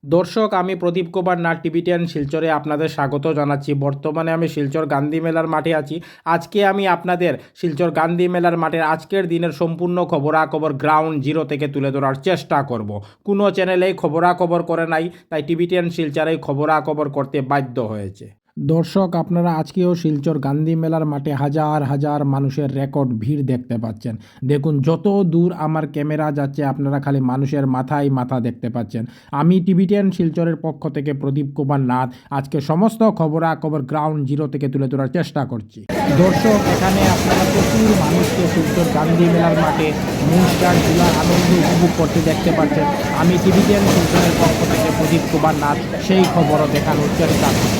দর্শক, আমি প্রদীপ কুমার নাথ টিভি10 শিলচরে আপনাদের স্বাগত জানাচ্ছি। বর্তমানে আমি শিলচর গান্ধী মেলার মাঠে আছি। আজকে আমি আপনাদের শিলচর গান্ধী মেলার মাঠের আজকের দিনের সম্পূর্ণ খবরাখবর গ্রাউন্ড জিরো থেকে তুলে ধরার চেষ্টা করব। কোনো চ্যানেলেই খবরাখবর করে নাই, তাই টিভি10 শিলচরেই খবরাখবর করতে বাধ্য হয়েছে। দর্শক, আপনারা আজকেও শিলচর গান্ধী মেলার মাঠে হাজার হাজার মানুষের রেকর্ড ভিড় দেখতে পাচ্ছেন। দেখুন, যত দূর আমার ক্যামেরা যাচ্ছে আপনারা খালি মানুষের মাথায় মাথা দেখতে পাচ্ছেন। আমি টিভি10 শিলচরের পক্ষ থেকে প্রদীপ কুমার নাথ আজকে সমস্ত খবরাখবর গ্রাউন্ড জিরো থেকে তুলে ধরার চেষ্টা করছি। দর্শক, এখানে আপনারা প্রচুর মানুষকে শিলচর গান্ধী মেলার মাঠে মুনস্টার ঝুলার আনন্দ উপভোগ করতে দেখতে পাচ্ছেন। আমি টিভি10 শিলচরের পক্ষ থেকে প্রদীপ কুমার নাথ সেই খবরও দেখানোর চেষ্টা করছি।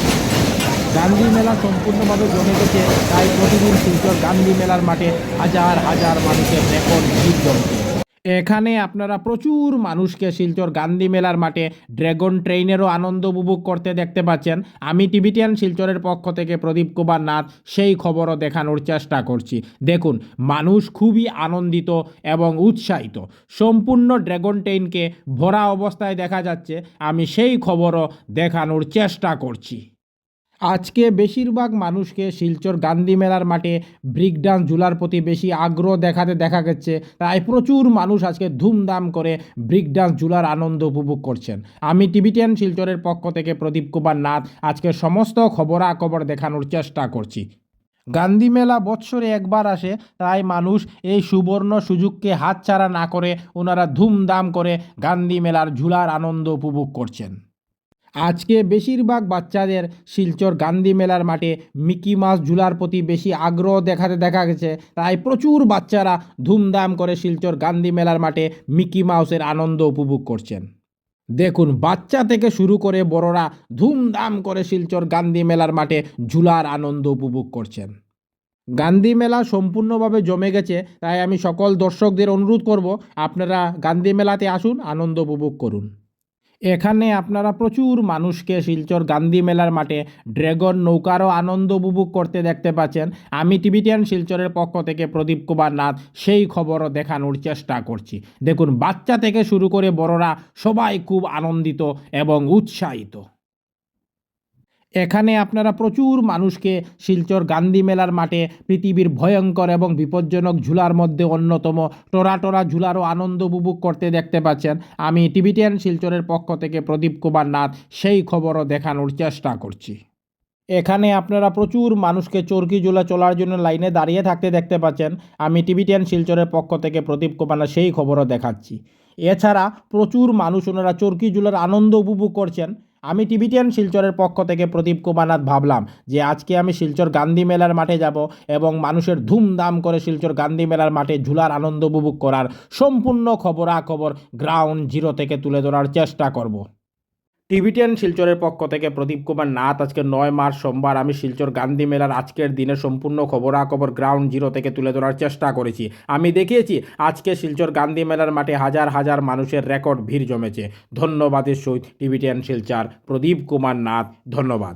গান্ধী মেলা সম্পূর্ণভাবে জমে গেছে, তাই প্রতিদিন শিলচর গান্ধী মেলার মাঠে হাজার হাজার মানুষের রেকর্ড ভিড় জমছে। এখানে আপনারা প্রচুর মানুষকে শিলচর গান্ধী মেলার মাঠে ড্রাগন ট্রেইনেরও আনন্দ উপভোগ করতে দেখতে পাচ্ছেন। আমি টিভি10 শিলচরের পক্ষ থেকে প্রদীপ কুমার নাথ সেই খবরও দেখানোর চেষ্টা করছি। দেখুন, মানুষ খুবই আনন্দিত এবং উৎসাহিত। সম্পূর্ণ ড্রাগন ট্রেইনকে ভরা অবস্থায় দেখা যাচ্ছে। আমি সেই খবরও দেখানোর চেষ্টা করছি। আজকে বেশিরভাগ মানুষকে শিলচর গান্ধী মেলার মাঠে ব্রেক ডান্স ঝুলার প্রতি বেশি আগ্রহ দেখাতে দেখা গেছে, তাই প্রচুর মানুষ আজকে ধুমধাম করে ব্রেক ডান্স ঝুলার আনন্দ উপভোগ করছেন। আমি টিভি10 শিলচরের পক্ষ থেকে প্রদীপ কুমার নাথ আজকে সমস্ত খবরাখবর দেখানোর চেষ্টা করছি। গান্ধী মেলা বৎসরে একবার আসে, তাই মানুষ এই সুবর্ণ সুযোগকে হাতছাড়া না করে ওনারা ধুমধাম করে গান্ধী মেলার ঝুলার আনন্দ উপভোগ করছেন। আজকে বেশিরভাগ বাচ্চাদের শিলচর গান্ধী মেলার মাঠে মিকি মাউস ঝুলার প্রতি বেশি আগ্রহ দেখাতে দেখা গেছে, তাই প্রচুর বাচ্চারা ধুমধাম করে শিলচর গান্ধী মেলার মাঠে মিকি মাউসের আনন্দ উপভোগ করছেন। দেখুন, বাচ্চা থেকে শুরু করে বড়রা ধুমধাম করে শিলচর গান্ধী মেলার মাঠে ঝুলার আনন্দ উপভোগ করছেন। গান্ধী মেলা সম্পূর্ণভাবে জমে গেছে, তাই আমি সকল দর্শকদের অনুরোধ করব, আপনারা গান্ধী মেলাতে আসুন, আনন্দ উপভোগ করুন। এখানে আপনারা প্রচুর মানুষকে শিলচর গান্ধী মেলার মাঠে ড্রাগন নৌকারও আনন্দ উপভোগ করতে দেখতে পাচ্ছেন। আমি টিভি10 শিলচরের পক্ষ থেকে প্রদীপ কুমার নাথ সেই খবরও দেখানোর চেষ্টা করছি। দেখুন, বাচ্চা থেকে শুরু করে বড়রা সবাই খুব আনন্দিত এবং উৎসাহিত। এখানে আপনারা প্রচুর মানুষকে শিলচর গান্ধী মেলার মাঠে পৃথিবীর ভয়ঙ্কর এবং বিপজ্জনক ঝুলার মধ্যে অন্যতম টোরা ঝুলারও আনন্দ উপভোগ করতে দেখতে পাচ্ছেন। আমি টিভি10 শিলচরের পক্ষ থেকে প্রদীপ কুমার নাথ সেই খবরও দেখানোর চেষ্টা করছি। এখানে আপনারা প্রচুর মানুষকে চরকি ঝুলা চলার জন্য লাইনে দাঁড়িয়ে থাকতে দেখতে পাচ্ছেন। আমি টিভি10 শিলচরের পক্ষ থেকে প্রদীপ কুমার নাথ সেই খবরও দেখাচ্ছি। এছাড়া প্রচুর মানুষ ওনারা চরকি ঝুলার আনন্দ উপভোগ করছেন। আমি টিভি10 শিলচরের পক্ষ থেকে প্রদীপ কুমার নাথ ভাবলাম যে আজকে আমি শিলচর গান্ধী মেলার মাঠে যাব এবং মানুষের ধুমধাম করে শিলচর গান্ধী মেলার মাঠে ঝুলার আনন্দ উপভোগ করার সম্পূর্ণ খবরাখবর গ্রাউন্ড জিরো থেকে তুলে ধরার চেষ্টা করব। টিভি10 শিলচরের পক্ষ থেকে প্রদীপ কুমার নাথ আজকে 9 মার্চ সোমবার আমি শিলচর গান্ধী মেলার আজকের দিনের সম্পূর্ণ খবরাখবর গ্রাউন্ড জিরো থেকে তুলে ধরার চেষ্টা করেছি। আমি দেখিয়েছি আজকে শিলচর গান্ধী মেলার মাঠে হাজার হাজার মানুষের রেকর্ড ভিড় জমেছে। ধন্যবাদের সহিত টিভি10 শিলচর প্রদীপ কুমার নাথ, ধন্যবাদ।